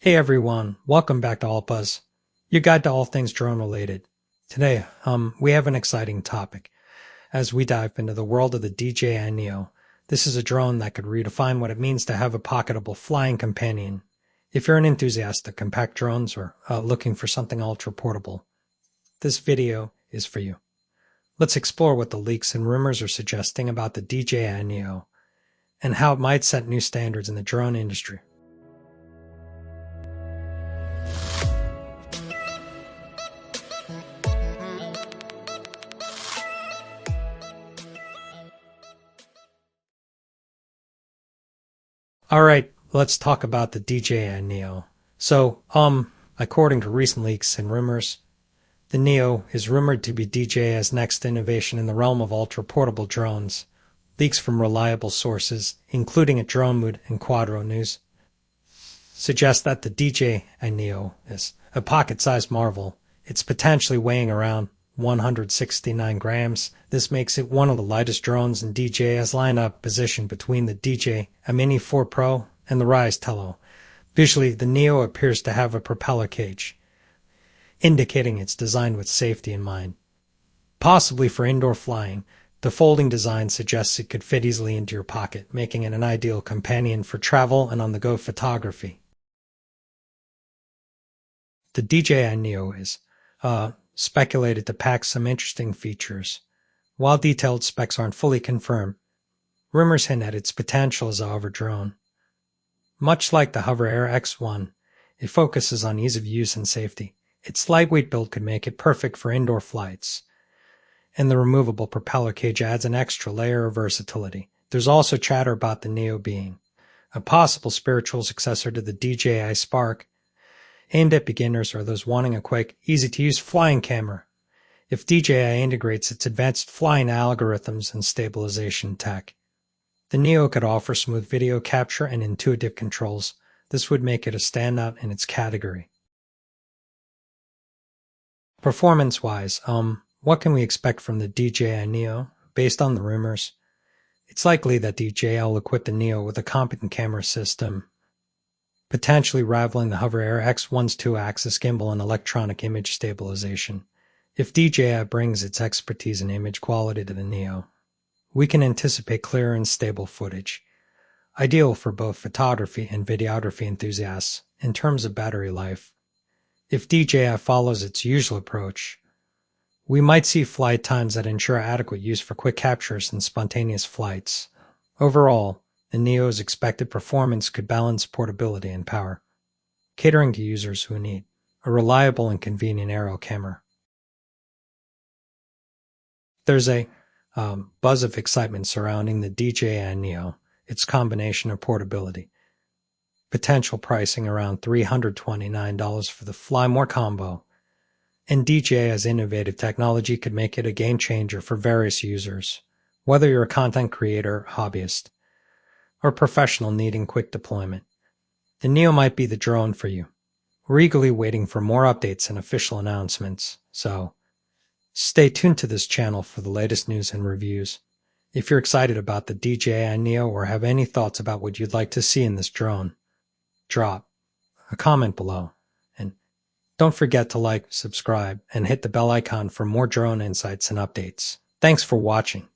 Hey everyone, welcome back to AllBuzz, your guide to all things drone related. Today, we have an exciting topic as we dive into the world of the DJI Neo. This is a drone that could redefine what it means to have a pocketable flying companion. If you're an enthusiast of compact drones or looking for something ultra portable, this video is for you. Let's explore what the leaks and rumors are suggesting about the DJI Neo and how it might set new standards in the drone industry. Alright, let's talk about the DJI Neo. So, according to recent leaks and rumors, the Neo is rumored to be DJI's next innovation in the realm of ultra-portable drones. Leaks from reliable sources, including at Drone Mood and Quadro News, suggest that the DJI Neo is a pocket-sized marvel. It's potentially weighing around 169 grams. This makes it one of the lightest drones in DJI's lineup, positioned between the DJI Mini 4 Pro and the Rise Tello. Visually, the Neo appears to have a propeller cage, indicating it's designed with safety in mind. Possibly for indoor flying, the folding design suggests it could fit easily into your pocket, making it an ideal companion for travel and on-the-go photography. The DJI Neo is speculated to pack some interesting features. While detailed specs aren't fully confirmed, rumors hint at its potential as a hover drone. Much like the Hover Air X1, it focuses on ease of use and safety. Its lightweight build could make it perfect for indoor flights, and the removable propeller cage adds an extra layer of versatility. There's also chatter about the Neo being a possible spiritual successor to the DJI Spark, aimed at beginners or those wanting a quick, easy-to-use flying camera. If DJI integrates its advanced flying algorithms and stabilization tech, the Neo could offer smooth video capture and intuitive controls. This would make it a standout in its category. Performance-wise, what can we expect from the DJI Neo? Based on the rumors, it's likely that DJI will equip the Neo with a competent camera system, potentially rivaling the Hover Air X1's 2-axis gimbal and electronic image stabilization. If DJI brings its expertise in image quality to the Neo, we can anticipate clear and stable footage, ideal for both photography and videography enthusiasts. In terms of battery life, if DJI follows its usual approach, we might see flight times that ensure adequate use for quick captures and spontaneous flights. Overall, the Neo's expected performance could balance portability and power, catering to users who need a reliable and convenient aero camera. There's a buzz of excitement surrounding the DJI Neo, its combination of portability, potential pricing around $329 for the Fly More combo, and DJI's innovative technology could make it a game changer for various users, whether you're a content creator, hobbyist, or professional needing quick deployment. The Neo might be the drone for you. We're eagerly waiting for more updates and official announcements, so stay tuned to this channel for the latest news and reviews. If you're excited about the DJI Neo or have any thoughts about what you'd like to see in this drone, drop a comment below. And don't forget to like, subscribe, and hit the bell icon for more drone insights and updates. Thanks for watching.